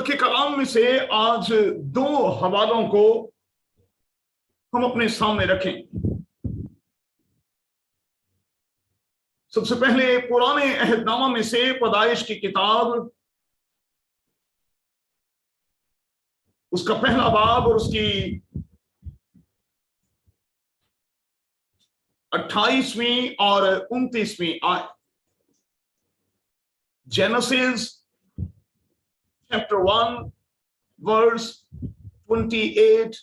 के कलाम में से आज दो हवालों को हम अपने सामने रखें। सबसे पहले पुराने अहदनामा में से पैदाइश की किताब, उसका पहला बाब और उसकी 28वीं और 29वीं आयत। Genesis chapter 1 verse 28,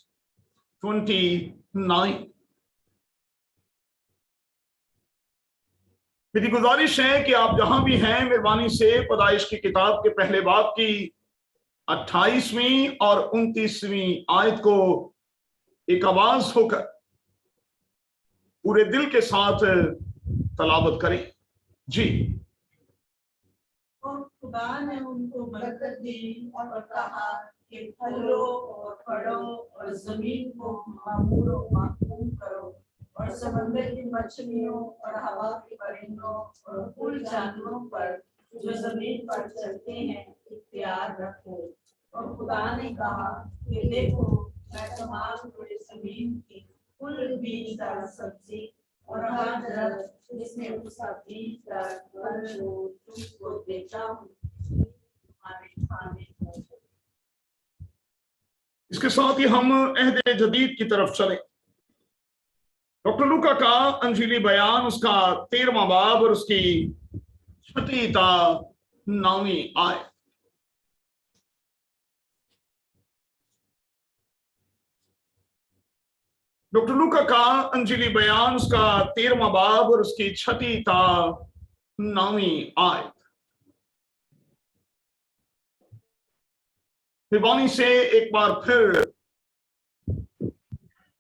29। मेरी गुजारिश है कि आप जहां भी हैं मेहरबानी से पैदाइश की किताब के पहले बाब की 28वीं और 29वीं आयत को एक आवाज होकर पूरे दिल के साथ तलावत करें। जी। और खुदा ने उनको बरकत दी और कहा कि फलो और फड़ो और जमीन को मामूरो माकूम करो और समंदर की मछलियों और हवा के परिंदों और कुल जानवरों पर जो जमीन पर चलते हैं इख्तियार रखो। और खुदा ने कहा कि देखो मैं तमाम पूरी जमीन की कुल बीजदार सब्जी और हर दरख्त जिसमें उसका बीजदार फल हो तुमको देता हूँ तुम्हारे खाने को। इसके साथ ही हम अहद जदीद की तरफ चले। डॉक्टर लूका का अंजीली बयान, उसका 13वां बाब और उसकी 6वीं ता 9वीं आयत। डॉक्टर लूका का अंजीली बयान, उसका 13वां बाब और उसकी 6वीं ता 9वीं आयत। मेहरबानी से एक बार फिर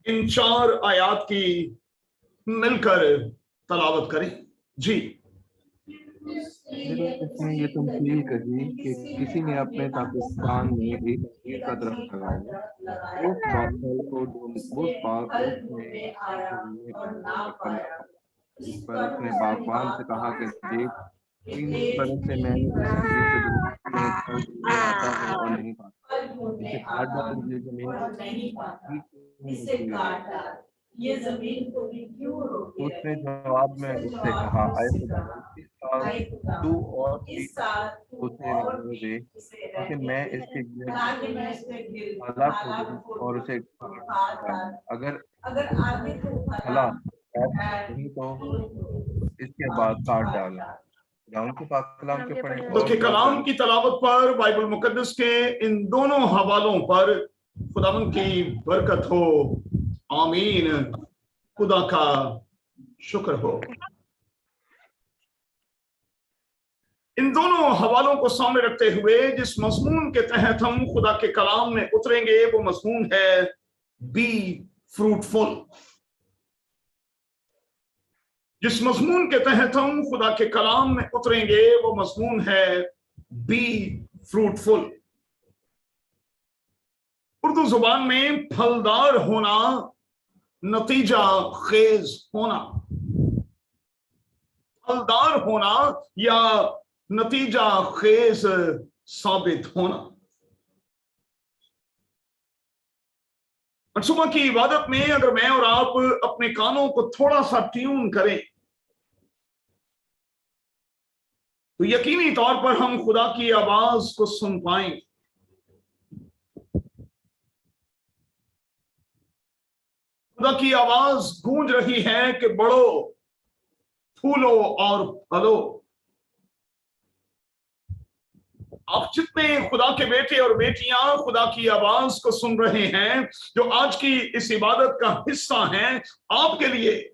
इन 4 आयात की मिलकर तलावत करें। जी। इसने ये तमसील कही कि किसी ने अपने पाकिस्तान में एक अंजीर का दरख्त लगाया। उस पर उसने बागबान से कहा कि देख, 3 बरस से मैंने इस अंजीर के दरख्त में फल खाता हूँ और नहीं पाता। इसे काट डाल, ये जमीन ये जमीन को भी क्यों रोके रहे? उसने जवाब में उससे कहा, आए खुदावन, इस साल तू और भी उसे रहने दे, ताकि मैं इसके गिर्द फला खोदूं और उसे काट डालूं। अगर फला नहीं तो इसके बाद काट डालूं। खुदावन के पाक कलाम के पढ़ें। उसके कलाम की तलावत पर बाइबल मुकद्दस के इन दोनों हवालों पर खुदावन की बरकत हो। आमीन। खुदा का शुक्र हो। इन दोनों हवालों को सामने रखते हुए जिस मजमून के तहत हम खुदा के कलाम में उतरेंगे वो मजमून है बी फ्रूटफुल। जिस मजमून के तहत हम खुदा के कलाम में उतरेंगे वो मजमून है बी फ्रूटफुल। उर्दू जुबान में फलदार होना, नतीजा खेज होना, फलदार होना या नतीजा खेज साबित होना। और सुबह की इबादत में अगर मैं और आप अपने कानों को थोड़ा सा ट्यून करें तो यकीनी तौर पर हम खुदा की आवाज को सुन पाएंगे। खुदा की आवाज गूंज रही है कि बढ़ो, फूलो और फलो। आप जितने खुदा के बेटे और बेटियां खुदा की आवाज को सुन रहे हैं, जो आज की इस इबादत का हिस्सा हैं, आपके लिए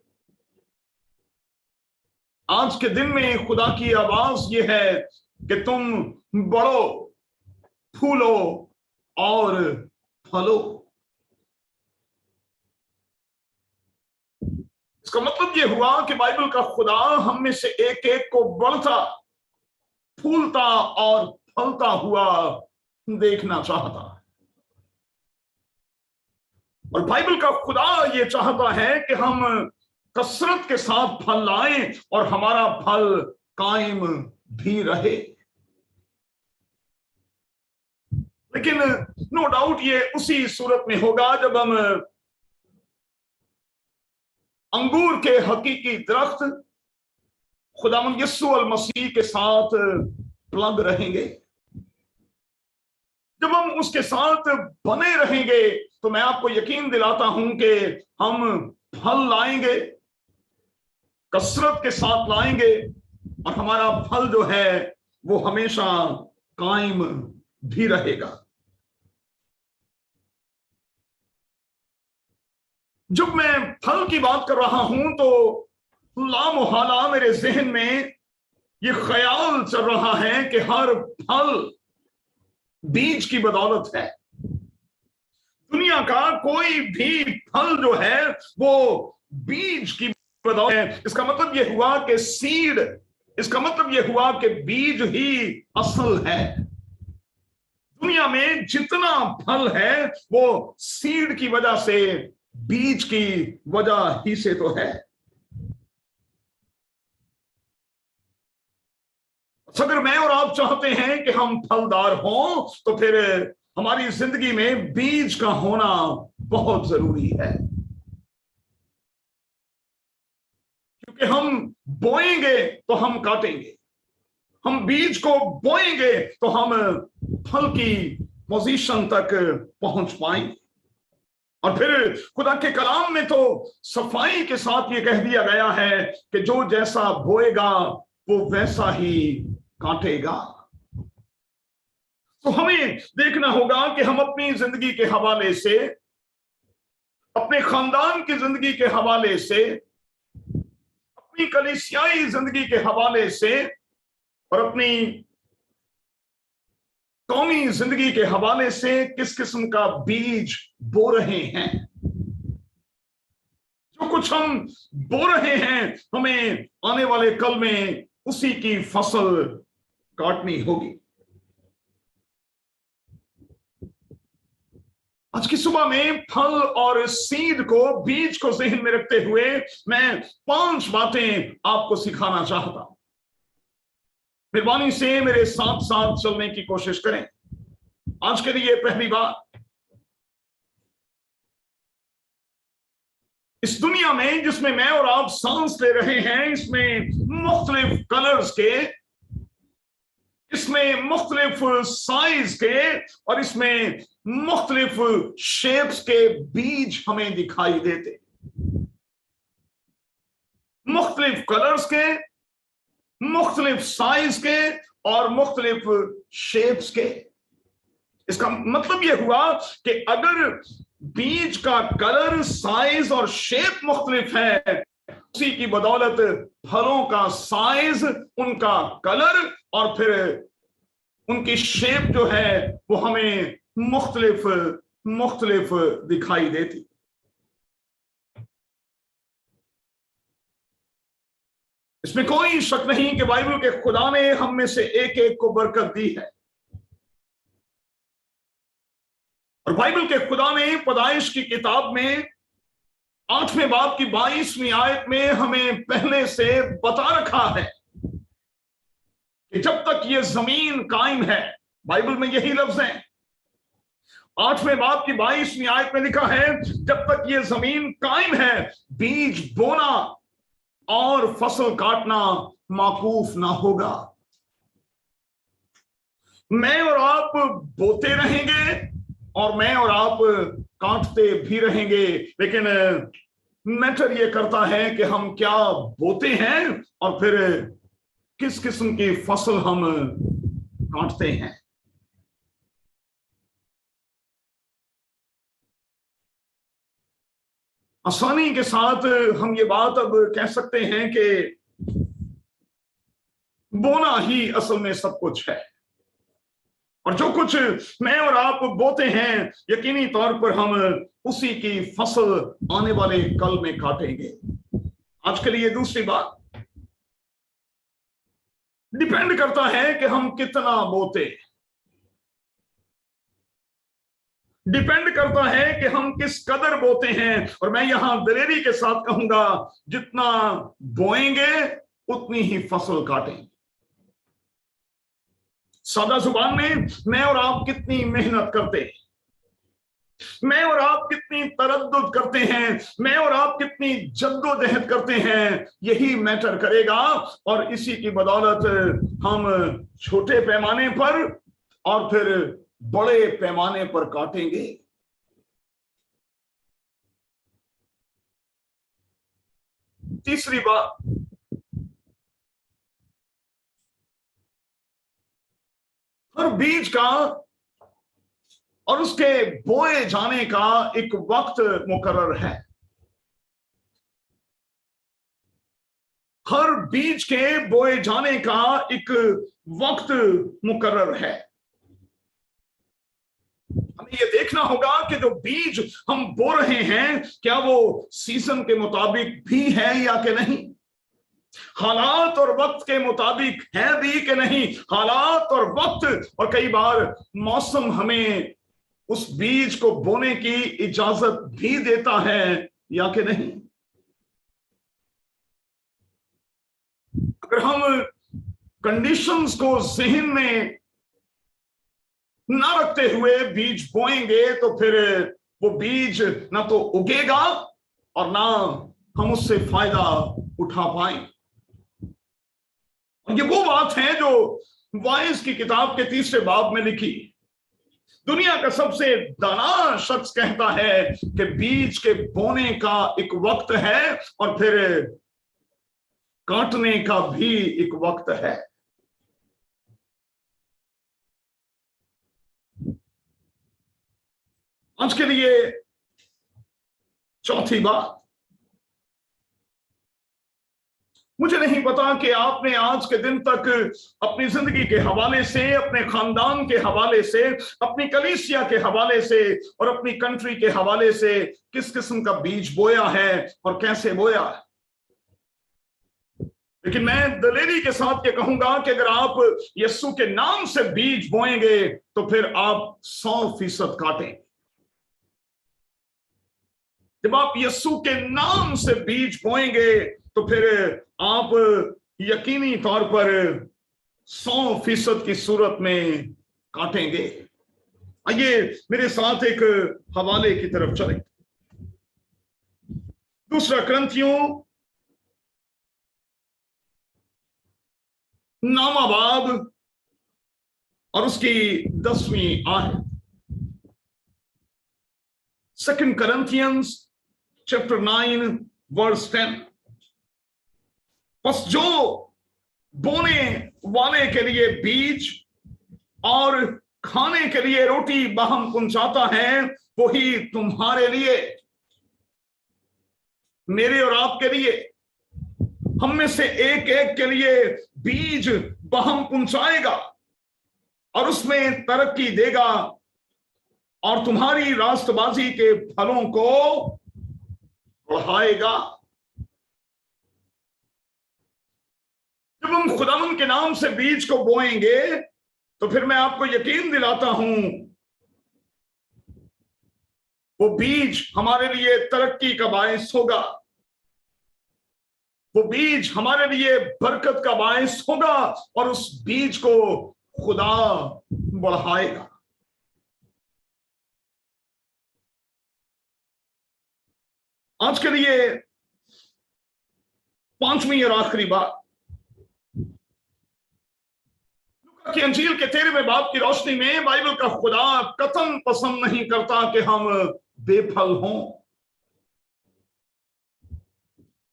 आज के दिन में खुदा की आवाज यह है कि तुम बढ़ो, फूलो और फलो। इसका मतलब यह हुआ कि बाइबल का खुदा हम में से एक एक को बढ़ता, फूलता और फलता हुआ देखना चाहता है। और बाइबल का खुदा यह चाहता है कि हम कसरत के साथ फल लाएं और हमारा फल कायम भी रहे। लेकिन नो डाउट ये उसी सूरत में होगा जब हम अंगूर के हकीकी दरख्त खुदावंद यीशु अल मसीह के साथ प्लग रहेंगे, जब हम उसके साथ बने रहेंगे, तो मैं आपको यकीन दिलाता हूं कि हम फल लाएंगे, कसरत के साथ लाएंगे, और हमारा फल जो है वो हमेशा कायम भी रहेगा। जब मैं फल की बात कर रहा हूं तो लामोहाला मेरे जहन में ये ख्याल चल रहा है कि हर फल बीज की बदौलत है। दुनिया का कोई भी फल जो है वो बीज की बदौलत है। इसका मतलब यह हुआ कि सीड, इसका मतलब यह हुआ कि बीज ही असल है। दुनिया में जितना फल है वो सीड की वजह से, बीज की वजह ही से तो है। अगर मैं और आप चाहते हैं कि हम फलदार हों तो फिर हमारी जिंदगी में बीज का होना बहुत जरूरी है, क्योंकि हम बोएंगे तो हम काटेंगे, हम बीज को बोएंगे तो हम फल की पोजीशन तक पहुंच पाएंगे। और फिर खुदा के कलाम में तो सफाई के साथ ये कह दिया गया है कि जो जैसा बोएगा वो वैसा ही काटेगा। तो हमें देखना होगा कि हम अपनी जिंदगी के हवाले से, अपने खानदान की जिंदगी के हवाले से, अपनी कलीसियाई जिंदगी के हवाले से और अपनी कौमी जिंदगी के हवाले से किस किस्म का बीज बो रहे हैं। जो कुछ हम बो रहे हैं हमें आने वाले कल में उसी की फसल काटनी होगी। आज की सुबह में फल और सीड को, बीज को ज़हन में रखते हुए मैं 5 बातें आपको सिखाना चाहता हूं। मेहरबानी से मेरे साथ साथ चलने की कोशिश करें। आज के लिए पहली बात, इस दुनिया में जिसमें मैं और आप सांस ले रहे हैं, इसमें मुख्तलिफ कलर्स के, इसमें मुख्तलिफ साइज के और इसमें मुख्तलिफ शेप्स के बीज हमें दिखाई देते, मुख्तलिफ कलर्स के, मुख्तलिफ साइज के और मुख्तलिफ शेप्स के। इसका मतलब यह हुआ कि अगर बीज का कलर, साइज और शेप मुख्तलिफ है, उसी की बदौलत फलों का साइज, उनका कलर और फिर उनकी शेप जो है वो हमें मुख्तलिफ मुख्तलिफ दिखाई देती। इसमें कोई शक नहीं कि बाइबल के खुदा ने हम में से एक एक को बरकत दी है, और बाइबल के खुदा ने पैदाइश की किताब में 8वें बाब की 22वीं आयत में हमें पहले से बता रखा है कि जब तक ये जमीन कायम है, बाइबल में यही लफ्ज है, 8वें बाब की 22वीं आयत में लिखा है, जब तक ये जमीन कायम है बीज बोना और फसल काटना माकूफ ना होगा। मैं और आप बोते रहेंगे और मैं और आप काटते भी रहेंगे, लेकिन मैटर ये करता है कि हम क्या बोते हैं और फिर किस किस्म की फसल हम काटते हैं। आसानी के साथ हम ये बात अब कह सकते हैं कि बोना ही असल में सब कुछ है, और जो कुछ मैं और आप बोते हैं यकीनी तौर पर हम उसी की फसल आने वाले कल में काटेंगे। आज के लिए दूसरी बात, डिपेंड करता है कि हम कितना बोते, डिपेंड करता है कि हम किस कदर बोते हैं। और मैं यहां दलेरी के साथ कहूंगा, जितना बोएंगे उतनी ही फसल काटेंगे। सादा जुबान में मैं और आप कितनी मेहनत करते हैं, मैं और आप कितनी तरद्दुद करते हैं, मैं और आप कितनी जद्दोजहद करते हैं, यही मैटर करेगा। और इसी की बदौलत हम छोटे पैमाने पर और फिर बड़े पैमाने पर काटेंगे। तीसरी बात, हर बीज का और उसके बोए जाने का एक वक्त मुकर्रर है। हर बीज के बोए जाने का एक वक्त मुकर्रर है। हमें यह देखना होगा कि जो बीज हम बो रहे हैं क्या वो सीजन के मुताबिक भी है या कि नहीं, हालात और वक्त के मुताबिक है भी कि नहीं। हालात और वक्त और कई बार मौसम हमें उस बीज को बोने की इजाजत भी देता है या कि नहीं। अगर हम कंडीशंस को जहन में ना रखते हुए बीज बोएंगे तो फिर वो बीज ना तो उगेगा और ना हम उससे फायदा उठा पाएंगे। ये वो बात है जो वाइज की किताब के 3 बाब में लिखी। दुनिया का सबसे दाना शख्स कहता है कि बीज के बोने का एक वक्त है और फिर काटने का भी एक वक्त है। आज के लिए चौथी बात, मुझे नहीं पता कि आपने आज के दिन तक अपनी जिंदगी के हवाले से, अपने खानदान के हवाले से, अपनी कलीसिया के हवाले से और अपनी कंट्री के हवाले से किस किस्म का बीज बोया है और कैसे बोया है। लेकिन मैं दलेरी के साथ ये कहूंगा कि अगर आप यीशु के नाम से बीज बोएंगे तो फिर आप 100% काटें। जब आप यीशु के नाम से बीज बोएंगे तो फिर आप यकीनी तौर पर 100% की सूरत में काटेंगे। आइए मेरे साथ एक हवाले की तरफ चलें। 2 कुरिन्थियों नामा बाब और उसकी 10वीं आयत। 2 Corinthians chapter 9 verse 10। बस जो बोने वाले के लिए बीज और खाने के लिए रोटी बाहम पहुंचाता है, वही तुम्हारे लिए, मेरे और आपके लिए, हम में से एक एक के लिए बीज बाहम पहुंचाएगा और उसमें तरक्की देगा और तुम्हारी रास्तबाजी के फलों को बढ़ाएगा। जब हम खुदावंद के नाम से बीज को बोएंगे तो फिर मैं आपको यकीन दिलाता हूं वो बीज हमारे लिए तरक्की का बायस होगा, वो बीज हमारे लिए बरकत का बायस होगा और उस बीज को खुदा बढ़ाएगा। आज के लिए 5वीं और आखिरी बात, लूका की अंजील के 13वें बाब की रोशनी में बाइबल का खुदा कतई पसंद नहीं करता कि हम बेफल हों।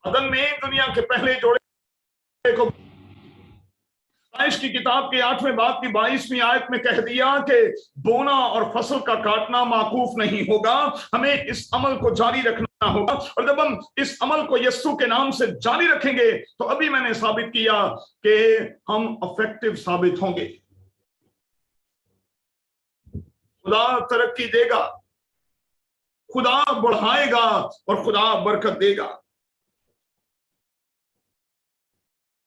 अदन में दुनिया के पहले जोड़े को की किताब के 8वें बाब की 22वीं आयत में कह दिया कि बोना और फसल का काटना माकूफ नहीं होगा, हमें इस अमल को जारी रखना होगा। और जब हम इस अमल को यीशु के नाम से जारी रखेंगे तो अभी मैंने साबित किया कि हम इफेक्टिव साबित होंगे। खुदा तरक्की देगा, खुदा बढ़ाएगा और खुदा बरकत देगा।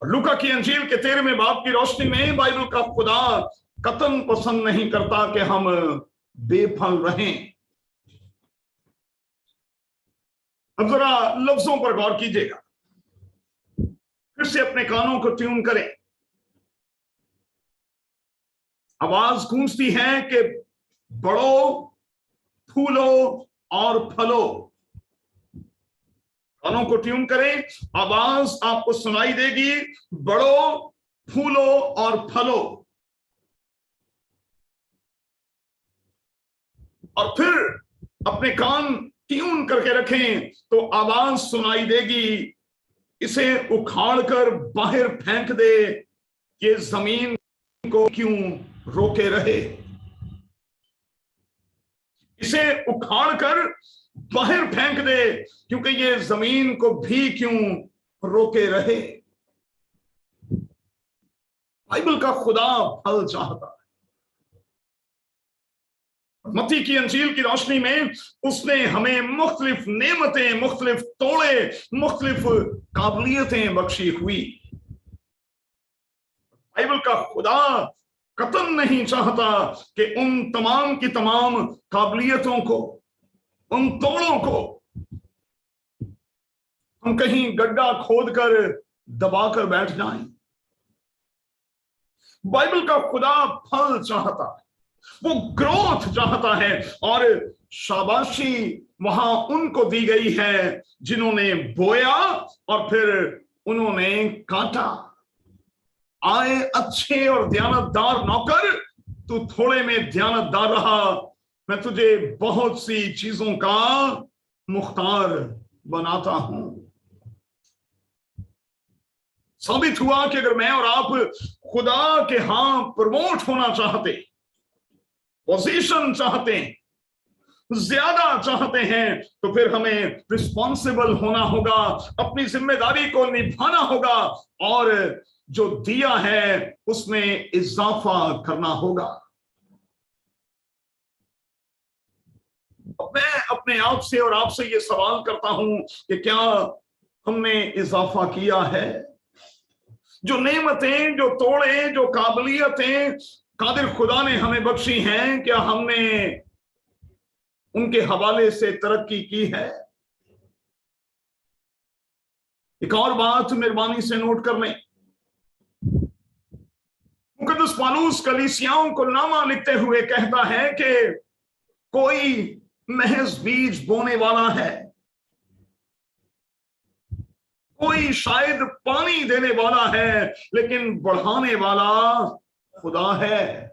लूका की अंजील के 13वें बाब की रोशनी में बाइबल का खुदा कतई पसंद नहीं करता कि हम बेफल रहें। अब जरा लफ्जों पर गौर कीजिएगा, फिर से अपने कानों को ट्यून करें। आवाज गूंजती है कि बढ़ो, फूलो और फलो। कानों को ट्यून करें, आवाज आपको सुनाई देगी, बढ़ो, फूलो और फलो। और फिर अपने कान ट्यून करके रखें तो आवाज सुनाई देगी, इसे उखाड़कर बाहर फेंक दे, ये जमीन को क्यों रोके रहे। इसे उखाड़कर बाहर फेंक दे, क्योंकि ये जमीन को भी क्यों रोके रहे। बाइबल का खुदा फल चाहता है। मत्ती की अंजील की रोशनी में उसने हमें मुख्तलिफ नेमतें, मुख्तलिफ तोड़े, मुख्तलिफ काबिलियतें बख्शी हुई। बाइबल का खुदा कतन नहीं चाहता कि उन तमाम की तमाम काबिलियतों को, उन तोड़ों को हम कहीं गड्ढा खोदकर दबाकर बैठ जाएं। बाइबल का खुदा फल चाहता है, वो ग्रोथ चाहता है, और शाबाशी वहां उनको दी गई है जिन्होंने बोया और फिर उन्होंने काटा। आए अच्छे और दयानतदार नौकर, तू थोड़े में दयानतदार रहा, मैं तुझे बहुत सी चीजों का मुख्तार बनाता हूं। साबित हुआ कि अगर मैं और आप खुदा के हां प्रमोट होना चाहते, पोजीशन चाहते हैं, ज्यादा चाहते हैं, तो फिर हमें रिस्पॉन्सिबल होना होगा, अपनी जिम्मेदारी को निभाना होगा, और जो दिया है उसमें इजाफा करना होगा। मैं अपने आप से और आपसे ये सवाल करता हूं कि क्या हमने इजाफा किया है? जो नेमतें, जो तोड़े, जो काबिलियतें कादिर खुदा ने हमें बख्शी हैं, क्या हमने उनके हवाले से तरक्की की है? एक और बात मेहरबानी से नोट कर लें, मुकद्दस पौलुस कलीसियाओं को नामा लिखते हुए कहता है कि कोई महज बीज बोने वाला है, कोई शायद पानी देने वाला है, लेकिन बढ़ाने वाला खुदा है।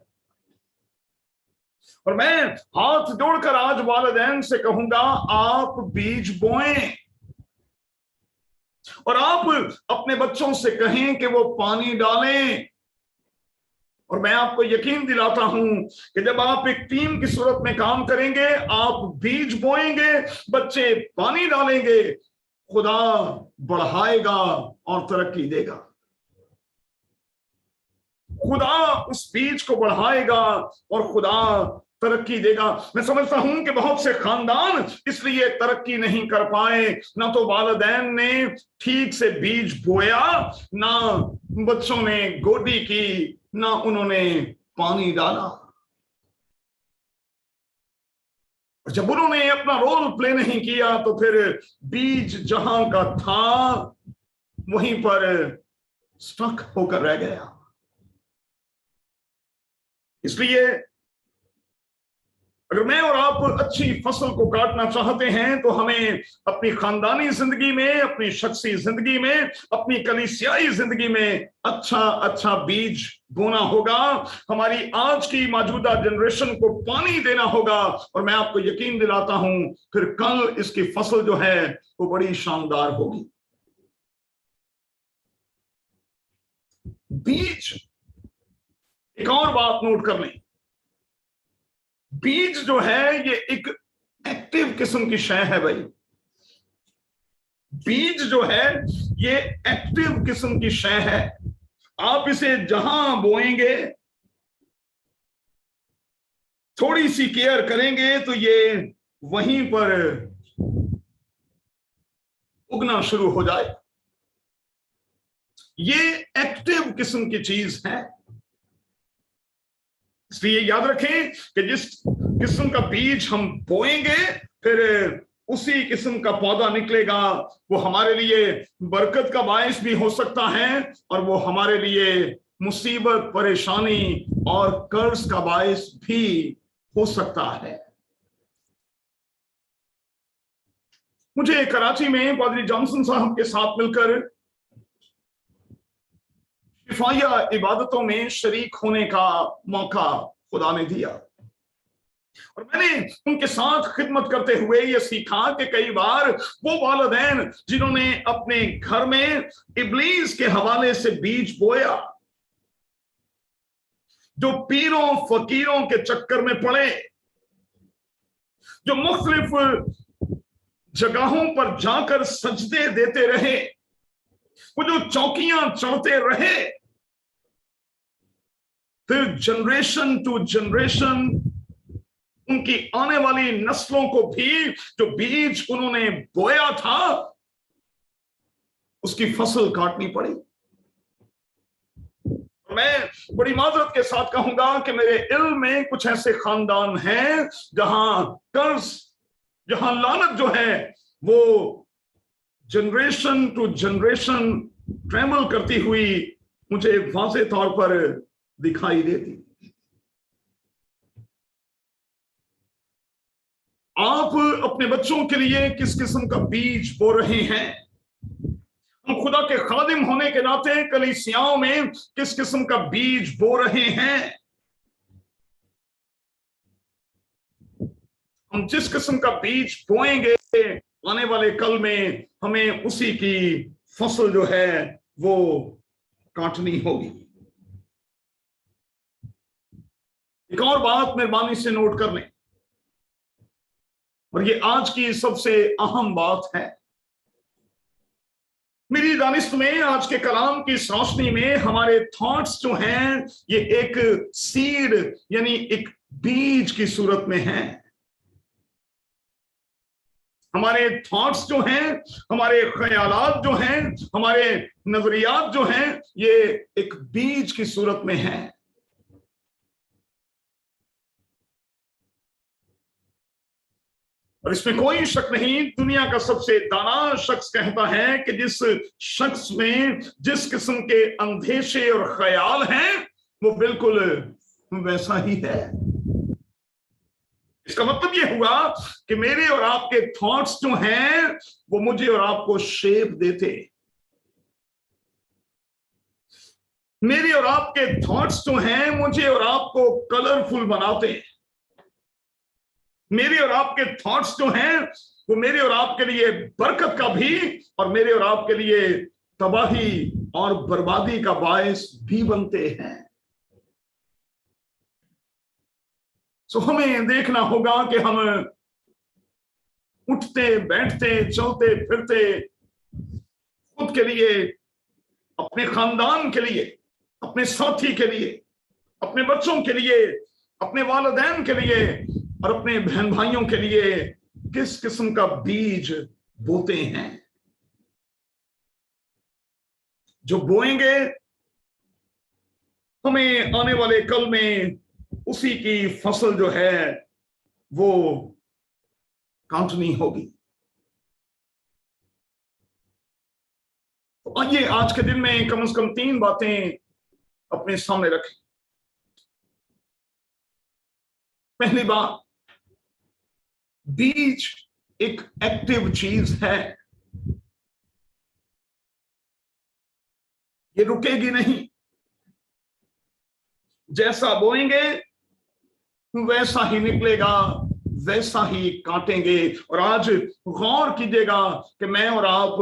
और मैं हाथ जोड़कर आज वालिदैन से कहूंगा, आप बीज बोएं, और आप अपने बच्चों से कहें कि वो पानी डालें। और मैं आपको यकीन दिलाता हूं कि जब आप एक टीम की सूरत में काम करेंगे, आप बीज बोएंगे, बच्चे पानी डालेंगे, खुदा बढ़ाएगा और तरक्की देगा। खुदा उस बीज को बढ़ाएगा और खुदा तरक्की देगा। मैं समझता हूं कि बहुत से खानदान इसलिए तरक्की नहीं कर पाए, ना तो वालिदैन ने ठीक से बीज बोया, ना बच्चों ने गोदी की, ना उन्होंने पानी डाला। जब उन्होंने अपना रोल प्ले नहीं किया तो फिर बीज जहां का था वहीं पर स्टक होकर रह गया। इसलिए अगर मैं और आप अच्छी फसल को काटना चाहते हैं तो हमें अपनी खानदानी जिंदगी में, अपनी शख्सी जिंदगी में, अपनी कलीसियाई जिंदगी में अच्छा अच्छा बीज बोना होगा। हमारी आज की मौजूदा जनरेशन को पानी देना होगा, और मैं आपको यकीन दिलाता हूं फिर कल इसकी फसल जो है वो बड़ी शानदार होगी। बीज, एक और बात नोट कर लें, बीज जो है ये एक एक्टिव किस्म की शय है भाई। बीज जो है ये एक्टिव किस्म की शय है। आप इसे जहां बोएंगे, थोड़ी सी केयर करेंगे तो ये वहीं पर उगना शुरू हो जाए। ये एक्टिव किस्म की चीज है। इसलिए याद रखें कि जिस किस्म का बीज हम बोएंगे फिर उसी किस्म का पौधा निकलेगा। वो हमारे लिए बरकत का बायस भी हो सकता है और वो हमारे लिए मुसीबत, परेशानी और कर्ज का बायस भी हो सकता है। मुझे कराची में पादरी जॉनसन साहब के साथ मिलकर शिफाया इबादतों में शरीक होने का मौका खुदा ने दिया, और मैंने उनके साथ खिदमत करते हुए यह सीखा कि कई बार वो वालिदैन जिन्होंने अपने घर में इब्लीस के हवाले से बीज बोया, जो पीरों फकीरों के चक्कर में पड़े, जो मुख्तलिफ जगहों पर जाकर सजदे देते रहे, वो जो चौकियां चढ़ते रहे, फिर जनरेशन टू जनरेशन उनकी आने वाली नस्लों को भी जो बीज उन्होंने बोया था उसकी फसल काटनी पड़ी। मैं बड़ी माजरत के साथ कहूंगा कि मेरे इल्म में कुछ ऐसे खानदान हैं जहां कर्ज, जहां लानत जो है वो जनरेशन टू जनरेशन ट्रैवल करती हुई मुझे वाज़े तौर पर दिखाई देती। आप अपने बच्चों के लिए किस किस्म का बीज बो रहे हैं? हम खुदा के खादिम होने के नाते कलीसियाओं में किस किस्म का बीज बो रहे हैं? हम जिस किस्म का बीज बोएंगे आने वाले कल में हमें उसी की फसल जो है वो काटनी होगी। एक और बात मेहरबानी से नोट कर लें, और ये आज की सबसे अहम बात है। मेरी दानिश में आज के कलाम की रोशनी में हमारे थॉट्स जो हैं ये एक सीड यानी एक बीज की सूरत में हैं। हमारे थॉट्स जो हैं, हमारे ख्यालात जो हैं, हमारे नजरियात जो हैं, ये एक बीज की सूरत में हैं। और इसमें कोई शक नहीं, दुनिया का सबसे दाना शख्स कहता है कि जिस शख्स में जिस किस्म के अंदेशे और ख्याल हैं वो बिल्कुल वैसा ही है। इसका मतलब ये हुआ कि मेरे और आपके थॉट्स जो हैं वो मुझे और आपको शेप देते, मेरे और आपके थॉट्स जो हैं मुझे और आपको कलरफुल बनाते, मेरे और आपके थॉट्स जो हैं वो मेरे और आपके लिए बरकत का भी और मेरे और आपके लिए तबाही और बर्बादी का बायस भी बनते हैं। सो हमें देखना होगा कि हम उठते बैठते चलते फिरते खुद के लिए, अपने खानदान के लिए, अपने साथी के लिए, अपने बच्चों के लिए, अपने वालिदैन के लिए और अपने बहन भाइयों के लिए किस किस्म का बीज बोते हैं। जो बोएंगे हमें आने वाले कल में उसी की फसल जो है वो काटनी होगी। तो आइए आज के दिन में कम से कम 3 बातें अपने सामने रखें। पहली बात, बीज एक एक्टिव चीज है, ये रुकेगी नहीं। जैसा बोएंगे वैसा ही निकलेगा, वैसा ही काटेंगे। और आज गौर कीजिएगा कि मैं और आप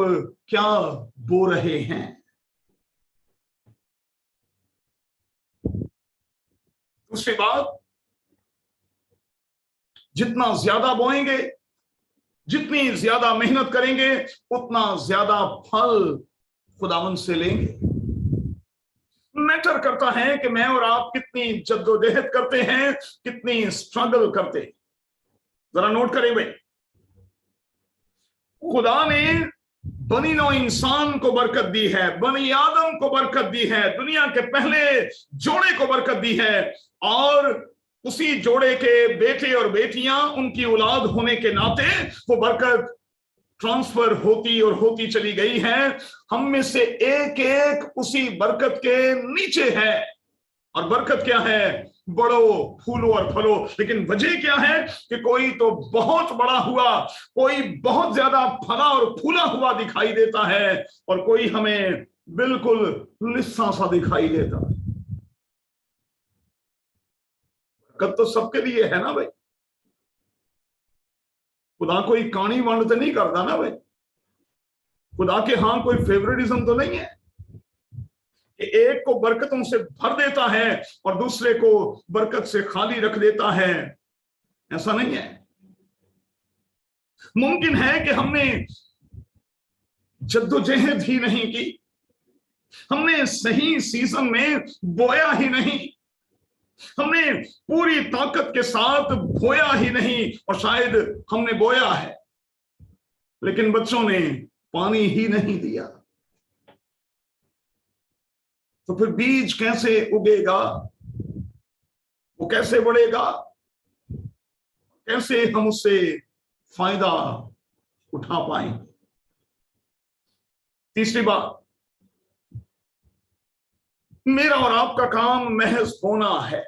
क्या बो रहे हैं। दूसरी बात, जितना ज्यादा बोएंगे, जितनी ज्यादा मेहनत करेंगे, उतना ज्यादा फल खुदावंद से लेंगे। मैटर करता है कि मैं और आप कितनी जद्दोजहद करते हैं, कितनी स्ट्रगल करते हैं। जरा नोट करें भाई, खुदा ने बनी नौ इंसान को बरकत दी है, बनी आदम को बरकत दी है, दुनिया के पहले जोड़े को बरकत दी है, और उसी जोड़े के बेटे और बेटियां उनकी औलाद होने के नाते वो बरकत ट्रांसफर होती और होती चली गई है। हम में से एक एक उसी बरकत के नीचे है। और बरकत क्या है? बढ़ो, फूलो और फलो। लेकिन वजह क्या है कि कोई तो बहुत बड़ा हुआ, कोई बहुत ज्यादा फला और फूला हुआ दिखाई देता है, और कोई हमें बिल्कुल लिस्सा सा दिखाई देता है। बरकत तो सबके लिए है ना भाई। खुदा कोई कानी वंड तो नहीं करता ना भाई। खुदा के हां कोई फेवरेटिज्म तो नहीं है कि एक को बरकतों से भर देता है और दूसरे को बरकत से खाली रख देता है। ऐसा नहीं है। मुमकिन है कि हमने जद्दोजहद ही नहीं की, हमने सही सीजन में बोया ही नहीं, हमने पूरी ताकत के साथ बोया ही नहीं, और शायद हमने बोया है लेकिन बच्चों ने पानी ही नहीं दिया। तो फिर बीज कैसे उगेगा? वो कैसे बढ़ेगा? कैसे हम उससे फायदा उठा पाएंगे? तीसरी बात, मेरा और आपका काम महज बोना है।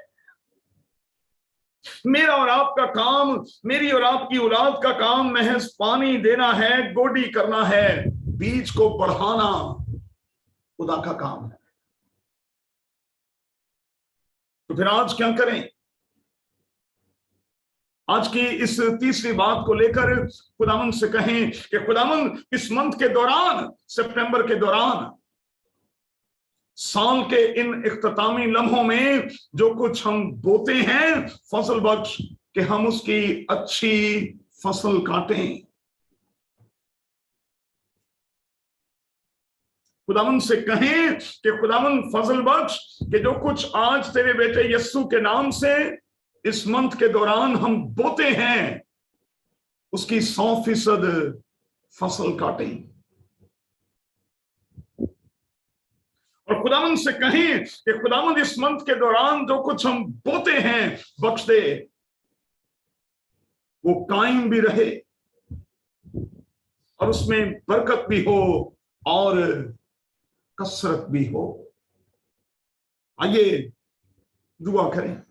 मेरा और आपका काम, मेरी और आपकी औलाद का काम महज पानी देना है, गोडी करना है। बीज को बढ़ाना खुदा का काम है। तो फिर आज क्या करें? आज की इस तीसरी बात को लेकर खुदावंद से कहें कि खुदावंद इस मंथ के दौरान, सितंबर के दौरान, साल के इन इख्तितामी लम्हों में जो कुछ हम बोते हैं, फसल बख्श कि हम उसकी अच्छी फसल काटें। खुदावंद से कहें कि खुदावंद फजल बख्श कि जो कुछ आज तेरे बेटे यस्सु के नाम से इस मंथ के दौरान हम बोते हैं, उसकी 100% फसल काटें। और खुदावंद से कहें कि खुदावंद इस मंथ के दौरान जो कुछ हम बोते हैं बख्श दे, वो कायम भी रहे और उसमें बरकत भी हो और कसरत भी हो। आइए दुआ करें।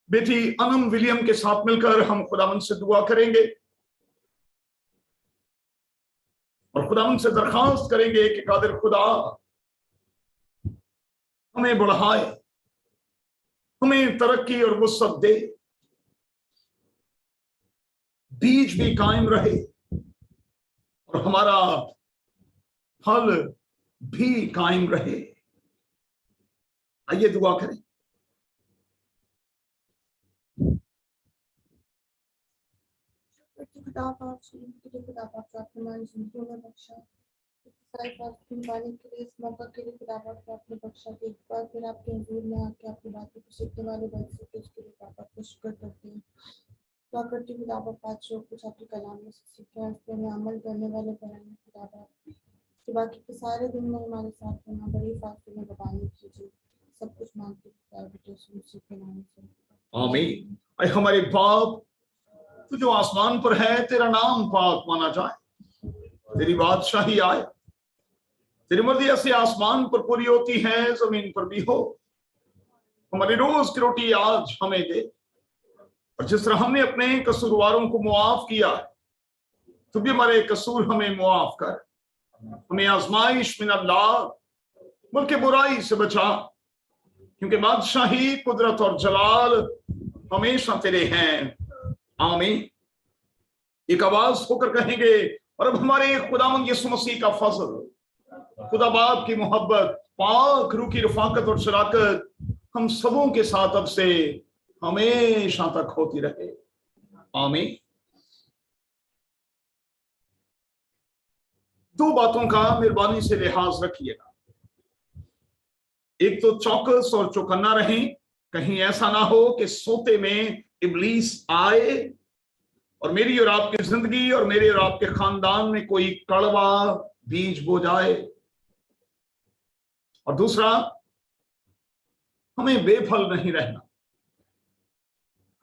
बेटी अनम विलियम के साथ मिलकर हम खुदावंद से दुआ करेंगे और खुदावंद से दरखास्त करेंगे कि कादिर खुदा हमें बढ़ाए, हमें तरक्की और वुसअत दे, बीज भी कायम रहे और हमारा फल भी कायम रहे। आइए दुआ करें। के लिए, इस मौका के लिए खुदावंद को आपने बख्शा कि एक बार फिर आपके हुजूर में आके आपकी बातों को सीखने वाले बन सके, उसके लिए खुदावंद को शुक्र करते हैं। दुआ करती हूँ खुदावंद आज जो कुछ आपके कलाम में से सीखे हैं उस पर हमें अमल करने वाले बनाएं खुदावंद। कि बाकी के सारे दिन में हमारे साथ रहना, बड़ी फासले में बबानी कीजिए। सब कुछ मांगते के नाम से आमीन। ऐ हमारे बाप, तू जो आसमान पर है, तेरा नाम पाक माना जाए, तेरी बादशाही आए, तेरी मर्जी ऐसे आसमान पर पूरी होती है जमीन पर भी हो। हमारी रोज की रोटी आज हमें दे, और जिस तरह हमने अपने कसूरवारों को मुआफ किया, तू भी हमारे कसूर हमें मुआफ कर। हमें आजमाइश में न ला, बल्कि बुराई से बचा, क्योंकि बादशाही, कुदरत और जलाल हमेशा तेरे हैं। आमीन। एक आवाज होकर कहेंगे, और अब हमारे खुदावंद यीशु मसीह का फजल, खुदा बाप की मोहब्बत, पाक रूह की रफाकत और शराकत हम सबों के साथ अब से हमेशा तक होती रहे। आमीन। दो बातों का मेहरबानी से लिहाज रखिएगा। एक तो चौकस और चौकन्ना रहें, कहीं ऐसा ना हो कि सोते में इब्लीस आए और मेरी और आपकी जिंदगी और मेरे और आपके खानदान में कोई कड़वा बीज बो जाए। और दूसरा, हमें बेफल नहीं रहना,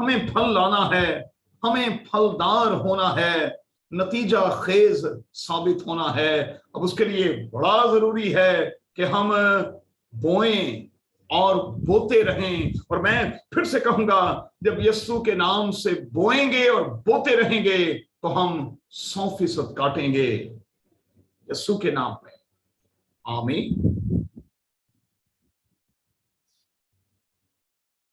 हमें फल लाना है, हमें फलदार होना है, नतीजा खेज साबित होना है। अब उसके लिए बड़ा जरूरी है कि हम बोएं और बोते रहें। और मैं फिर से कहूंगा, जब यीशु के नाम से बोएंगे और बोते रहेंगे तो हम 100% काटेंगे यीशु के नाम में। आमीन।